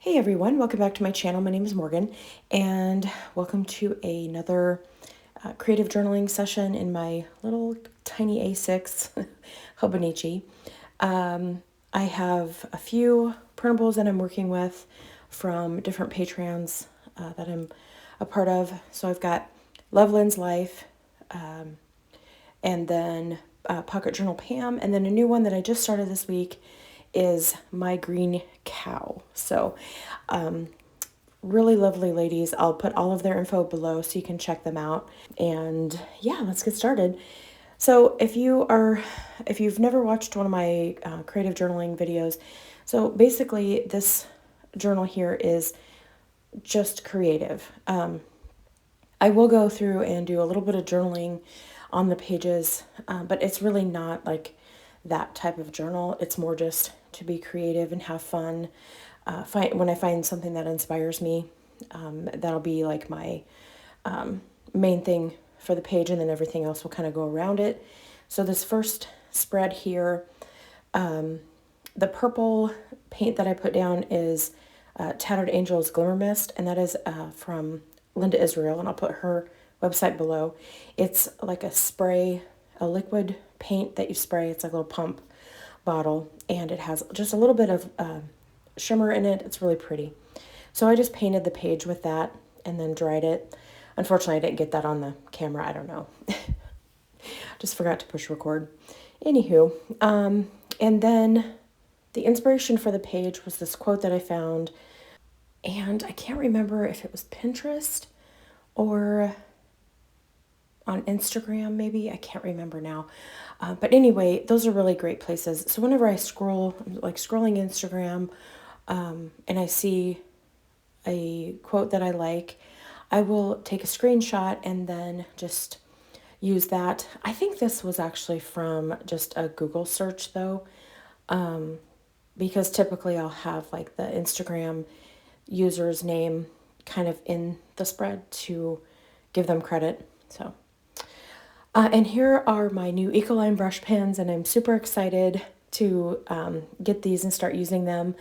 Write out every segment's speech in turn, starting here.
Hey everyone, welcome back to my channel. My name is Morgan, and welcome to another creative journaling session in my little tiny A6 Hobonichi. I have a few printables that I'm working with from different Patreons that I'm a part of. So I've got Loveland's Life, and then Pocket Journal Pam, and then a new one that I just started this week is My Green Cow. So really lovely ladies. I'll put all of their info below so you can check them out. And yeah, let's get started. So if you've never watched one of my creative journaling videos, so basically this journal here is just creative. I will go through and do a little bit of journaling on the pages, but it's really not like that type of journal. It's more just to be creative and have fun. When I find something that inspires me, that'll be like my main thing for the page, and then everything else will kind of go around it. So this first spread here, the purple paint that I put down is Tattered Angels Glimmer Mist, and that is from Linda Israel, and I'll put her website below. It's like a spray, a liquid paint that you spray. It's like a little pump bottle, and it has just a little bit of shimmer in it. It's really pretty. So I just painted the page with that and then dried it. Unfortunately, I didn't get that on the camera. I don't know. Just forgot to push record. Anywho, and then the inspiration for the page was this quote that I found, and I can't remember if it was Pinterest or on Instagram, maybe. I can't remember now. But anyway, those are really great places. So whenever I scroll, like scrolling Instagram, and I see a quote that I like, I will take a screenshot and then just use that. I think this was actually from just a Google search though, because typically I'll have like the Instagram user's name kind of in the spread to give them credit. So, and here are my new Ecoline brush pens, and I'm super excited to get these and start using them.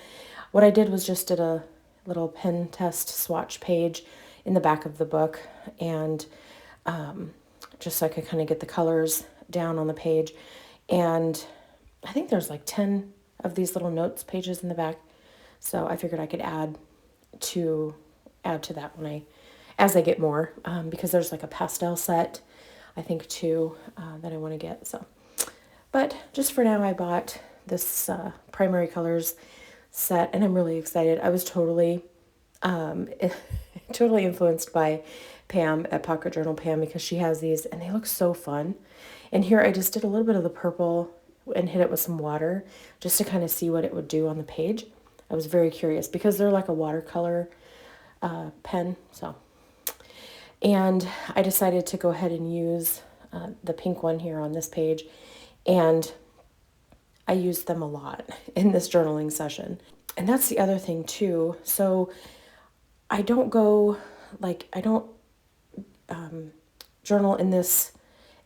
What I did was just did a little pen test swatch page in the back of the book, and just so I could kind of get the colors down on the page. And I think there's like 10 of these little notes pages in the back, so I figured I could add to that as I get more, because there's like a pastel set, I think too, that I want to get. So, but just for now, I bought this primary colors set, and I'm really excited. I was totally totally influenced by Pam at Pocket Journal Pam, because she has these and they look so fun. And here I just did a little bit of the purple and hit it with some water just to kind of see what it would do on the page. I was very curious because they're like a watercolor pen. So, and I decided to go ahead and use the pink one here on this page, and I used them a lot in this journaling session. And that's the other thing too. So I don't journal in this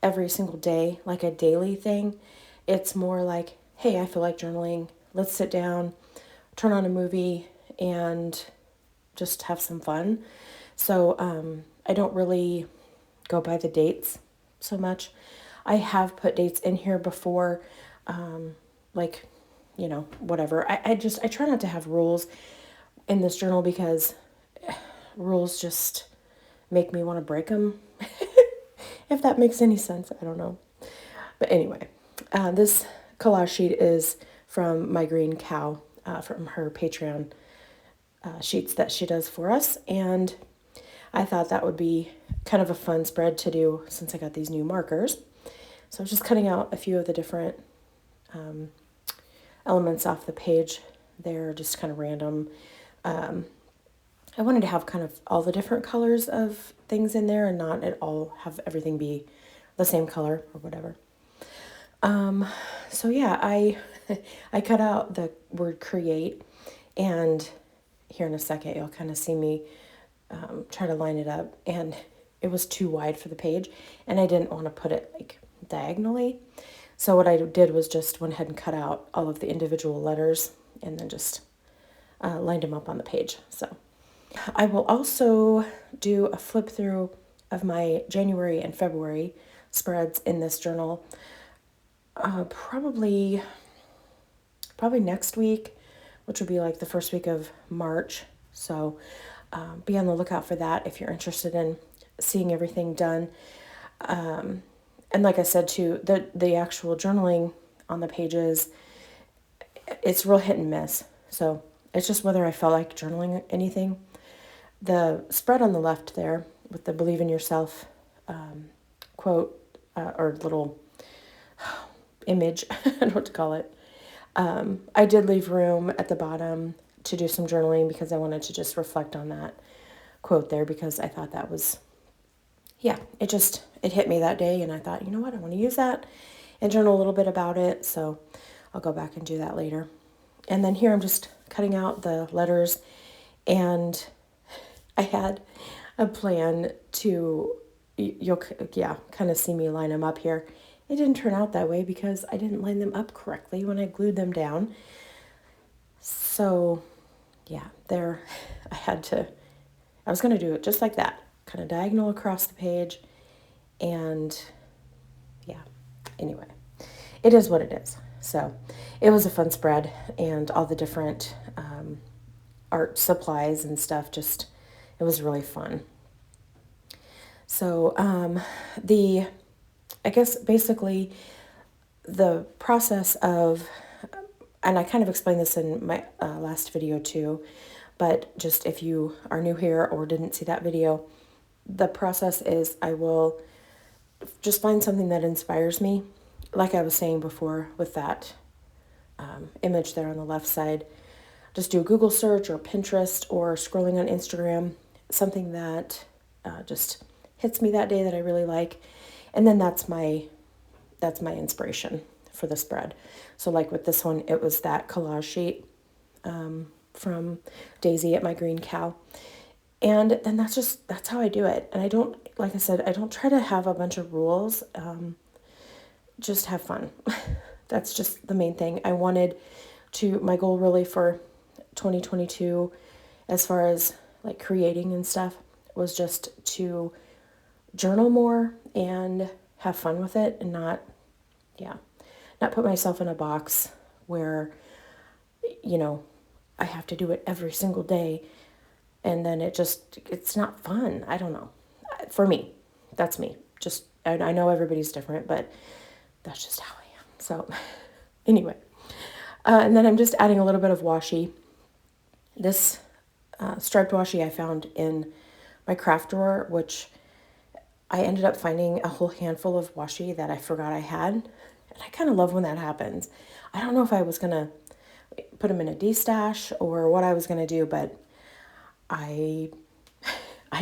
every single day, like a daily thing. It's more like, hey, I feel like journaling. Let's sit down, turn on a movie, and just have some fun. So I don't really go by the dates so much. I have put dates in here before, like, whatever. I try not to have rules in this journal because rules just make me want to break them. If that makes any sense, I don't know. But anyway, this collage sheet is from My Green Cow, from her Patreon sheets that she does for us. And I thought that would be kind of a fun spread to do since I got these new markers. So I was just cutting out a few of the different elements off the page there, just kind of random. I wanted to have kind of all the different colors of things in there and not at all have everything be the same color or whatever. So yeah, I cut out the word create, and here in a second you'll kind of see me try to line it up, and it was too wide for the page and I didn't want to put it like diagonally. So what I did was just went ahead and cut out all of the individual letters and then just lined them up on the page. So I will also do a flip through of my January and February spreads in this journal, probably next week, which would be like the first week of March. So be on the lookout for that if you're interested in seeing everything done. And like I said too, the actual journaling on the pages, it's real hit and miss. So it's just whether I felt like journaling anything. The spread on the left there with the believe in yourself quote or little image, I don't know what to call it. I did leave room at the bottom to do some journaling because I wanted to just reflect on that quote there, because I thought that was, it hit me that day, and I thought, you know what, I want to use that and journal a little bit about it. So I'll go back and do that later. And then here I'm just cutting out the letters, and I had a plan to, you'll kind of see me line them up here. It didn't turn out that way because I didn't line them up correctly when I glued them down. So I was going to do it just like that, kind of diagonal across the page. And anyway, it is what it is. So it was a fun spread, and all the different art supplies and stuff, it was really fun. So I guess basically the process of, and I kind of explained this in my last video too, but just if you are new here or didn't see that video, the process is I will just find something that inspires me. Like I was saying before with that image there on the left side, just do a Google search or Pinterest or scrolling on Instagram, something that just hits me that day that I really like. And then that's my inspiration for the spread. So like with this one, it was that collage sheet from Daisy at My Green Cow. And then that's how I do it. And I don't, like I said, I don't try to have a bunch of rules. Just have fun. That's just the main thing. My goal really for 2022, as far as like creating and stuff, was just to journal more and have fun with it, and not put myself in a box where, I have to do it every single day, and then it's not fun. I don't know. For me, that's me. I know everybody's different, but that's just how I am. So anyway, and then I'm just adding a little bit of washi. This striped washi I found in my craft drawer, which I ended up finding a whole handful of washi that I forgot I had. And I kind of love when that happens. I don't know if I was going to put them in a D-stash or what I was going to do, but I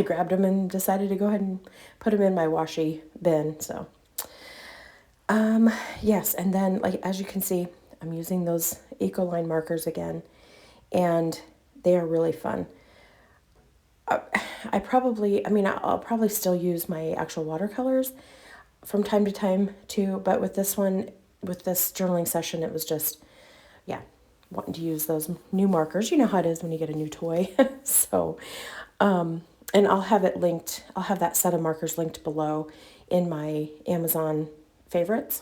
grabbed them and decided to go ahead and put them in my washi bin. So, yes. And then, like, as you can see, I'm using those Ecoline markers again, and they are really fun. I'll probably still use my actual watercolors from time to time too, but with this journaling session, it was just, wanting to use those new markers. You know how it is when you get a new toy. So, and I'll have that set of markers linked below in my Amazon favorites,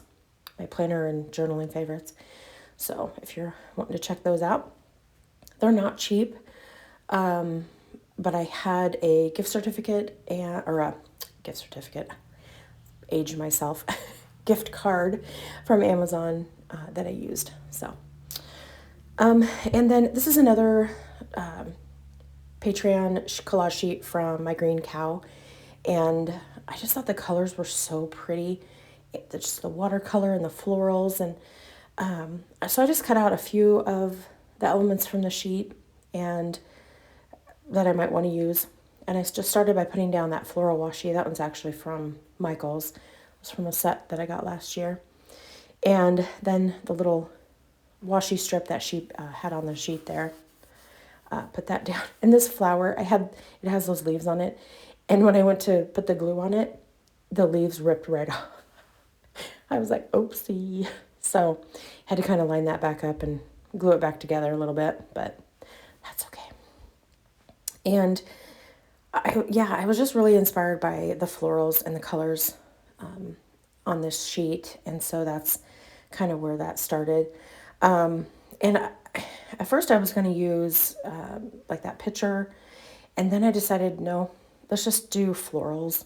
my planner and journaling favorites. So if you're wanting to check those out, they're not cheap. But I had a gift certificate age myself, gift card from Amazon that I used. So, and then this is another Patreon collage sheet from My Green Cow, and I just thought the colors were so pretty. Just the watercolor and the florals, and so I just cut out a few of the elements from the sheet and that I might want to use. And I just started by putting down that floral washi. That one's actually from Michael's. It was from a set that I got last year. And then the little washi strip that she had on the sheet there. Put that down. And this flower, it has those leaves on it. And when I went to put the glue on it, the leaves ripped right off. I was like, oopsie. So had to kind of line that back up and glue it back together a little bit, but And I was just really inspired by the florals and the colors on this sheet. And so that's kind of where that started. And at first I was going to use like that picture. And then I decided, no, let's just do florals.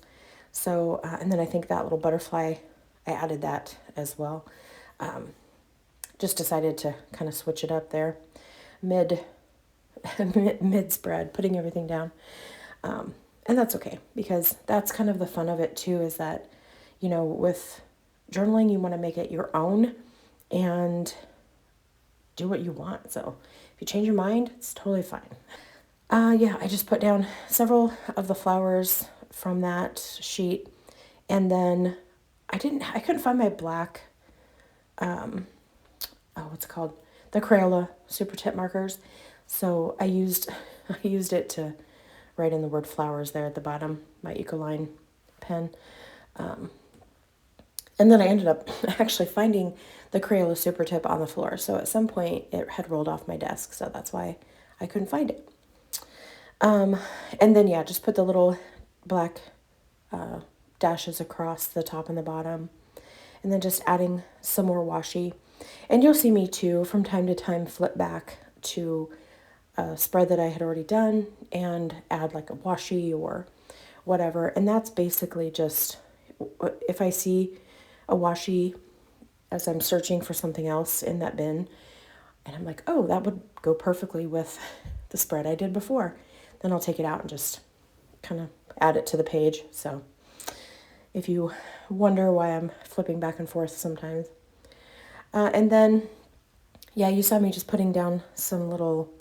So, and then I think that little butterfly, I added that as well. Just decided to kind of switch it up there mid mid spread, putting everything down. And that's okay, because that's kind of the fun of it too, is that, with journaling, you want to make it your own and do what you want. So if you change your mind, it's totally fine. Yeah, I just put down several of the flowers from that sheet, and then I couldn't find my black, what's it called? The Crayola super tip markers. So I used I used it to write in the word flowers there at the bottom, my Ecoline pen. And then I ended up actually finding the Crayola super tip on the floor. So at some point it had rolled off my desk, so that's why I couldn't find it. And then yeah, just put the little black dashes across the top and the bottom, and then just adding some more washi. And you'll see me too from time to time flip back to a spread that I had already done and add like a washi or whatever. And that's basically just, if I see a washi as I'm searching for something else in that bin, and I'm like, oh, that would go perfectly with the spread I did before, then I'll take it out and just kind of add it to the page. So if you wonder why I'm flipping back and forth sometimes. And then, yeah, you saw me just putting down some little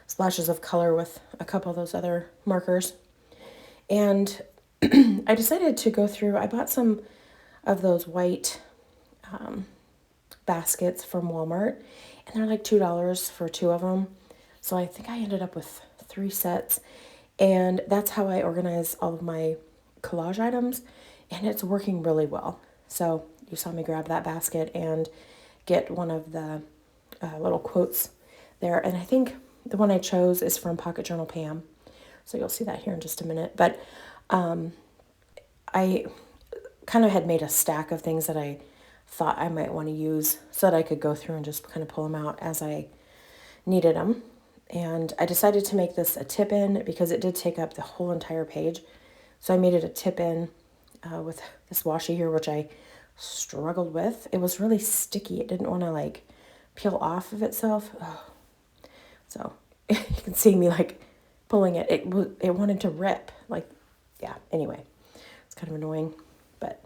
splashes of color with a couple of those other markers. And I decided to go through, I bought some of those white baskets from Walmart, and they're like $2 for two of them. So I think I ended up with 3 sets, and that's how I organize all of my collage items, and it's working really well. So you saw me grab that basket and get one of the little quotes there, and I think the one I chose is from Pocket Journal Pam, so you'll see that here in just a minute. But I kind of had made a stack of things that I thought I might want to use so that I could go through and just kind of pull them out as I needed them. And I decided to make this a tip-in because it did take up the whole entire page. So I made it a tip-in with this washi here, which I struggled with. It was really sticky. It didn't want to like peel off of itself. Oh. So you can see me like pulling it. It wanted to rip. Like, yeah, anyway, it's kind of annoying, but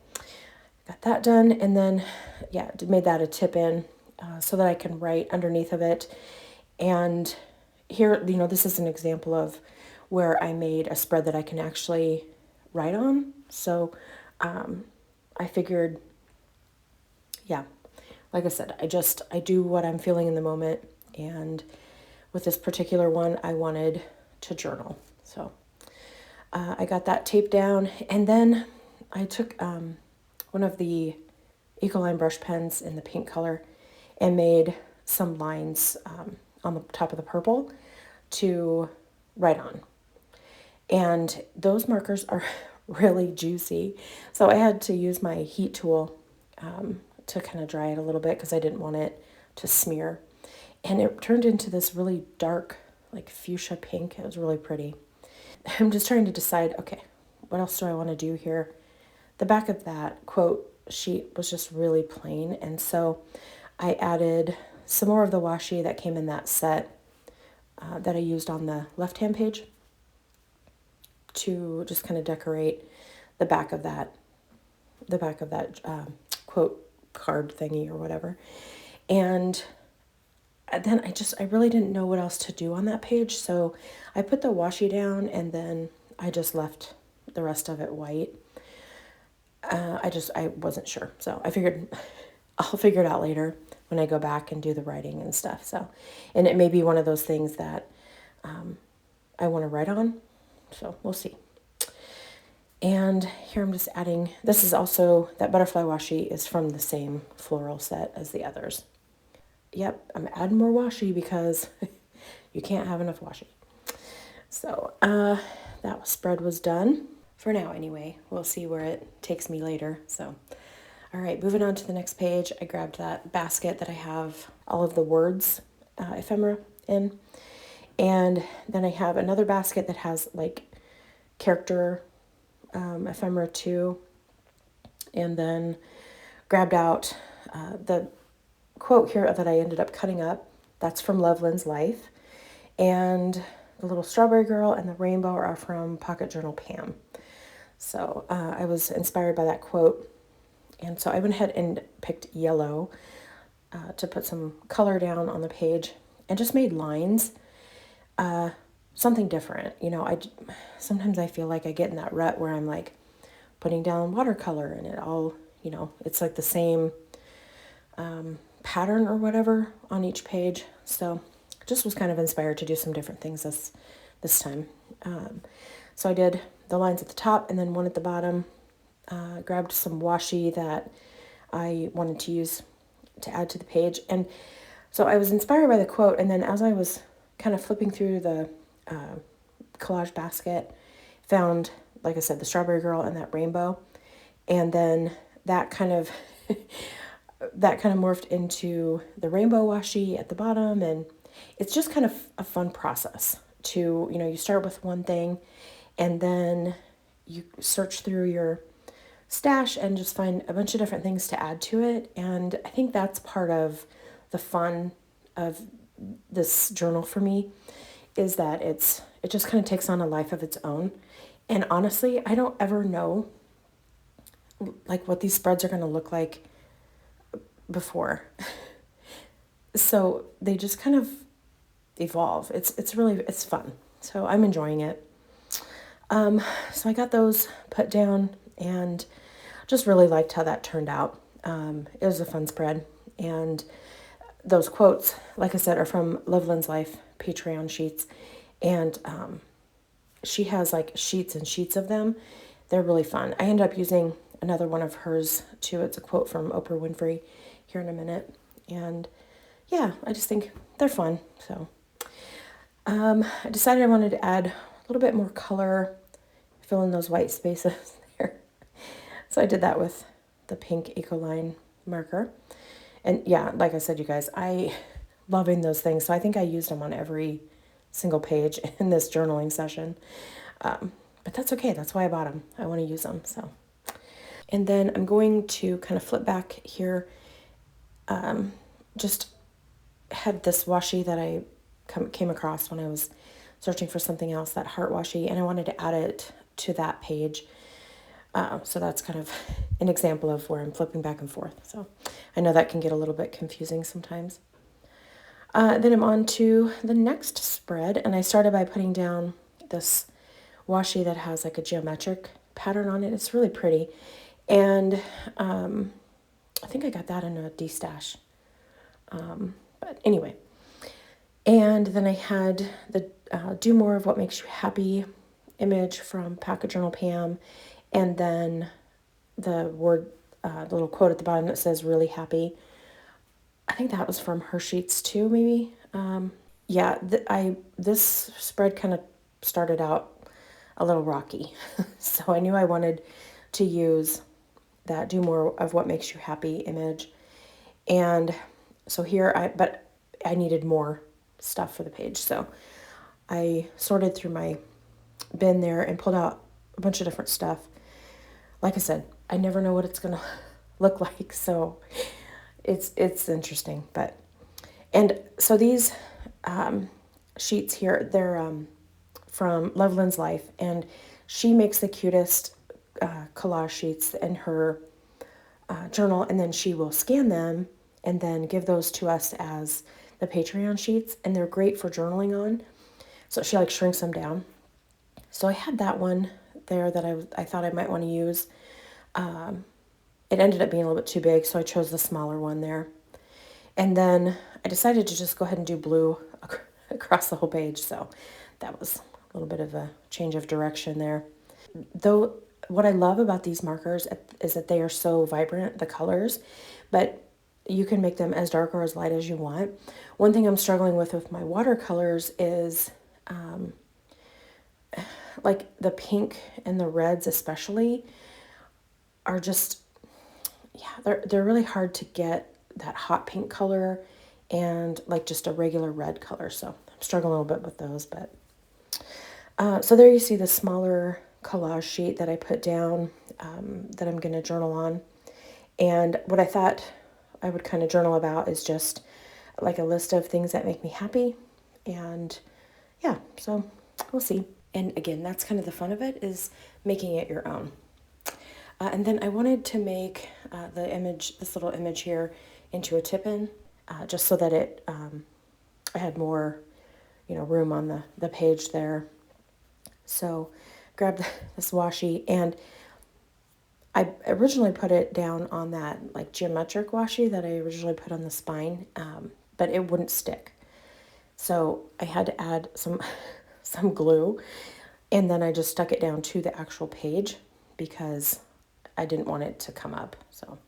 got that done. And then, yeah, made that a tip-in so that I can write underneath of it. And here, this is an example of where I made a spread that I can actually write on. So I figured, yeah, like I said, I do what I'm feeling in the moment. And with this particular one, I wanted to journal. So I got that taped down. And then I took one of the Ecoline brush pens in the pink color and made some lines on the top of the purple to write on. And those markers are really juicy. So I had to use my heat tool to kind of dry it a little bit because I didn't want it to smear. And it turned into this really dark, like fuchsia pink. It was really pretty. I'm just trying to decide, okay, what else do I want to do here? The back of that quote sheet was just really plain. And so I added some more of the washi that came in that set that I used on the left-hand page to just kind of decorate the back of that quote card thingy or whatever. And then I really didn't know what else to do on that page, so I put the washi down and then I just left the rest of it white. I wasn't sure, so I figured I'll figure it out later when I go back and do the writing and stuff. So, and it may be one of those things that I want to write on, so we'll see. And here I'm just adding, this is also, that butterfly washi is from the same floral set as the others. Yep, I'm adding more washi because you can't have enough washi. So that spread was done for now anyway. We'll see where it takes me later. So, all right, moving on to the next page. I grabbed that basket that I have all of the words ephemera in. And then I have another basket that has like character ephemera too. And then grabbed out the quote here that I ended up cutting up. That's from Loveland's Life. And the little strawberry girl and the rainbow are from Pocket Journal Pam. So I was inspired by that quote. And so I went ahead and picked yellow to put some color down on the page and just made lines. Something different. You know, sometimes I feel like I get in that rut where I'm like putting down watercolor and it all, you know, it's like the same pattern or whatever on each page. So just was kind of inspired to do some different things this time. So I did the lines at the top and then one at the bottom. Grabbed some washi that I wanted to use to add to the page. And so I was inspired by the quote. And then as I was kind of flipping through the collage basket, found, like I said, the strawberry girl and that rainbow. And then that kind of morphed into the rainbow washi at the bottom. And it's just kind of a fun process to, you know, you start with one thing and then you search through your stash and just find a bunch of different things to add to it. And I think that's part of the fun of this journal for me, is that it just kind of takes on a life of its own. And honestly, I don't ever know like what these spreads are going to look like before. So they just kind of evolve. It's fun. So I'm enjoying it. So I got those put down and just really liked how that turned out. It was a fun spread. And those quotes, like I said, are from Loveland's Life Patreon sheets. And she has like sheets and sheets of them. They're really fun. I ended up using another one of hers too. It's a quote from Oprah Winfrey here in a minute. And yeah, I just think they're fun. So I decided I wanted to add a little bit more color, fill in those white spaces there. So I did that with the pink Ecoline marker. And yeah, like I said, you guys, I loving those things. So I think I used them on every single page in this journaling session. But that's okay. That's why I bought them. I want to use them. So, and then I'm going to kind of flip back here. Just had this washi that I came across when I was searching for something else, that heart washi, and I wanted to add it to that page. So that's kind of an example of where I'm flipping back and forth. So I know that can get a little bit confusing sometimes. Then I'm on to the next spread, and I started by putting down this washi that has like a geometric pattern on it. It's really pretty. And I think I got that in a D-stash. But anyway. And then I had the Do More of What Makes You Happy image from Pocket Journal Pam. And then the little quote at the bottom that says really happy. I think that was from her sheets too, maybe. Yeah, this spread kind of started out a little rocky. So I knew I wanted to use that Do More of What Makes You Happy image. And so but I needed more stuff for the page. So I sorted through my bin there and pulled out a bunch of different stuff. Like I said, I never know what it's going to look like. So it's interesting. And so these sheets here, they're from Loveland's Life, and she makes the cutest collage sheets in her journal, and then she will scan them and then give those to us as the Patreon sheets, and they're great for journaling on. So she like shrinks them down. So I had that one there that I thought I might want to use. It ended up being a little bit too big, so I chose the smaller one there. And then I decided to just go ahead and do blue across the whole page. So that was a little bit of a change of direction there. Though what I love about these markers is that they are so vibrant, the colors, but you can make them as dark or as light as you want. One thing I'm struggling with my watercolors is like the pink and the reds especially are just, yeah, they're really hard to get that hot pink color and like just a regular red color. So I'm struggling a little bit with those, but so there you see the smaller collage sheet that I put down that I'm going to journal on. And what I thought I would kind of journal about is just like a list of things that make me happy. And yeah, so we'll see. And again, that's kind of the fun of it, is making it your own. And then I wanted to make the image, this little image here, into a tip-in, just so that I had more, room on the page there. So grabbed this washi, and I originally put it down on that like geometric washi that I originally put on the spine, but it wouldn't stick. So I had to add some glue, and then I just stuck it down to the actual page because I didn't want it to come up. So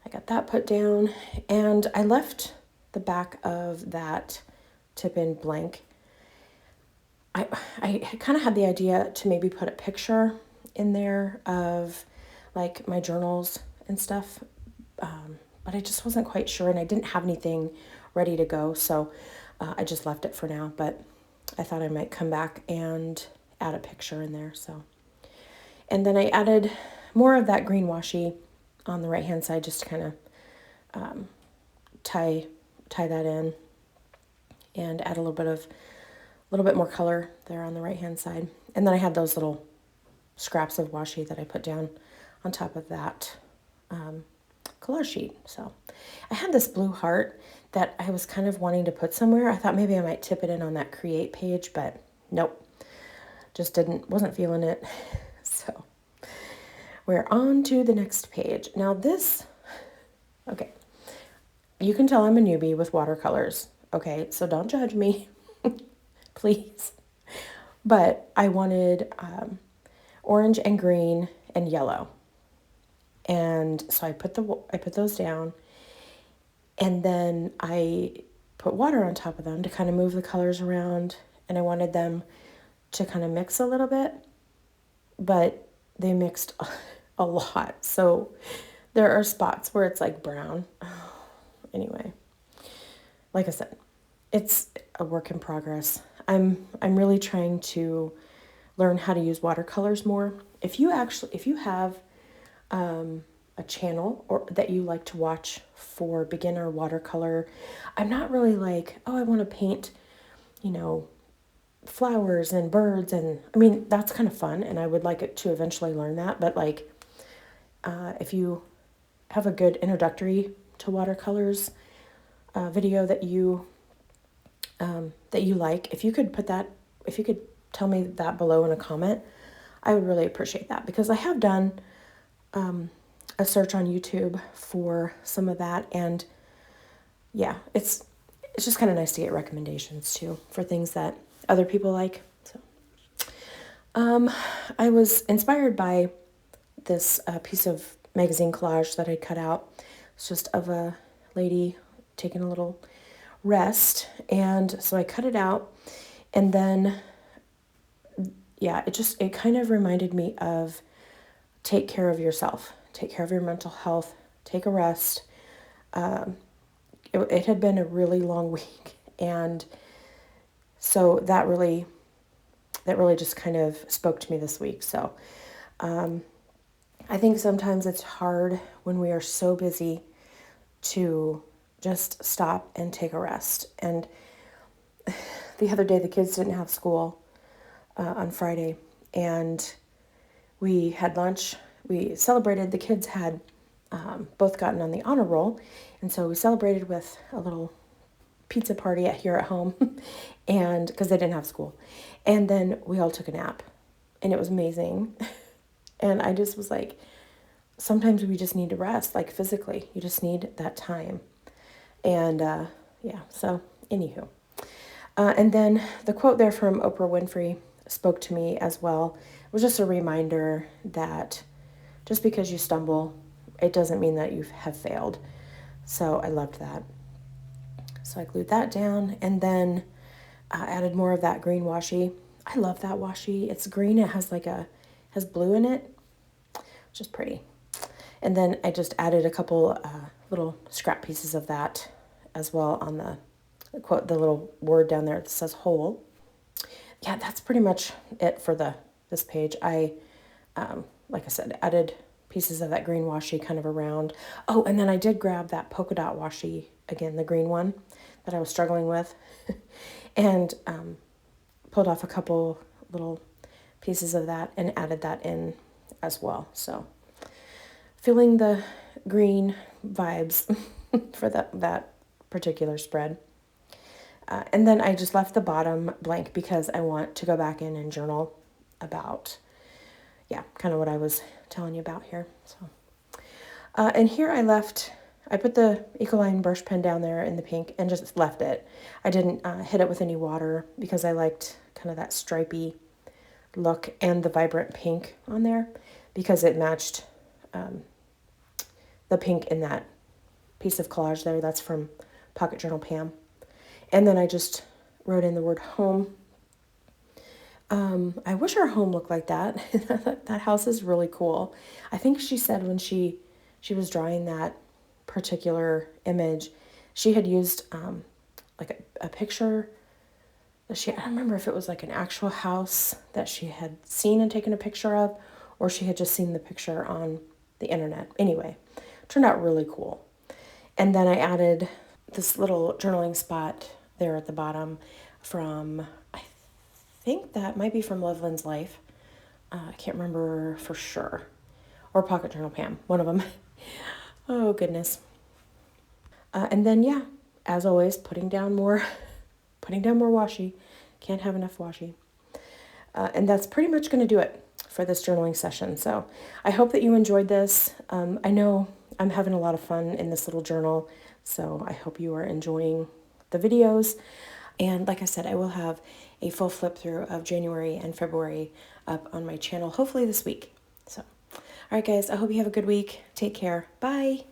I got that put down, and I left the back of that tip-in blank. I kind of had the idea to maybe put a picture in there of like my journals and stuff, but I just wasn't quite sure, and I didn't have anything ready to go, so I just left it for now. But I thought I might come back and add a picture in there. So, and then I added more of that green washi on the right hand side, just to kind of tie that in and add a little bit more color there on the right hand side. And then I had those little scraps of washi that I put down on top of that collage sheet. So I had this blue heart that I was kind of wanting to put somewhere. I thought maybe I might tip it in on that create page, but nope, just wasn't feeling it. So we're on to the next page. Now this, okay, you can tell I'm a newbie with watercolors. Okay, so don't judge me, please. But I wanted orange and green and yellow. And so I put those down, and then I put water on top of them to kind of move the colors around, and I wanted them to kind of mix a little bit, but they mixed a lot. So there are spots where it's like brown. Anyway, like I said, it's a work in progress. I'm really trying to learn how to use watercolors more. If you have a channel or that you like to watch for beginner watercolor, I'm not really like, oh, I want to paint, flowers and birds, and I mean that's kind of fun, and I would like it to eventually learn that. But like, if you have a good introductory to watercolors video that you like, if you could tell me that below in a comment, I would really appreciate that, because I have done a search on YouTube for some of that, and yeah, it's just kind of nice to get recommendations too for things that other people like. So I was inspired by this piece of magazine collage that I cut out. It's just of a lady taking a little rest, and so I cut it out, and then yeah, it kind of reminded me of take care of yourself, take care of your mental health, take a rest. It had been a really long week, and so that really just kind of spoke to me this week. So I think sometimes it's hard when we are so busy to just stop and take a rest. And the other day, the kids didn't have school on Friday, and we had lunch. We celebrated. The kids had both gotten on the honor roll, and so we celebrated with a little pizza party here at home, and because they didn't have school. And then we all took a nap, and it was amazing. And I just was like, sometimes we just need to rest, like physically. You just need that time. And yeah, so anywho. And then the quote there from Oprah Winfrey spoke to me as well. It was just a reminder that just because you stumble, it doesn't mean that you have failed. So I loved that. So I glued that down, and then added more of that green washi I love that washi. It's green. It has has blue in it, which is pretty. And then I just added a couple little scrap pieces of that as well on the quote, the little word down there that says whole. Yeah, that's pretty much it for this page. I, like I said, added pieces of that green washi kind of around. Oh, and then I did grab that polka dot washi, again, the green one that I was struggling with, and pulled off a couple little pieces of that and added that in as well. So feeling the green vibes for that particular spread. And then I just left the bottom blank because I want to go back in and journal about, yeah, kind of what I was telling you about here. So, and here I put the Ecoline brush pen down there in the pink and just left it. I didn't hit it with any water because I liked kind of that stripy look and the vibrant pink on there because it matched the pink in that piece of collage there. That's from Pocket Journal Pam. And then I just wrote in the word home. I wish our home looked like that. That house is really cool. I think she said when she was drawing that particular image, she had used like a picture that I don't remember if it was like an actual house that she had seen and taken a picture of, or she had just seen the picture on the internet. Anyway, it turned out really cool. And then I added this little journaling spot there at the bottom from, I think that might be from Loveland's Life. I can't remember for sure. Or Pocket Journal Pam, one of them. Oh, goodness. And then, yeah, as always, putting down more washi. Can't have enough washi. And that's pretty much going to do it for this journaling session. So I hope that you enjoyed this. I know I'm having a lot of fun in this little journal, so I hope you are enjoying the videos. And like I said, I will have a full flip through of January and February up on my channel, hopefully this week. So, all right, guys, I hope you have a good week. Take care. Bye.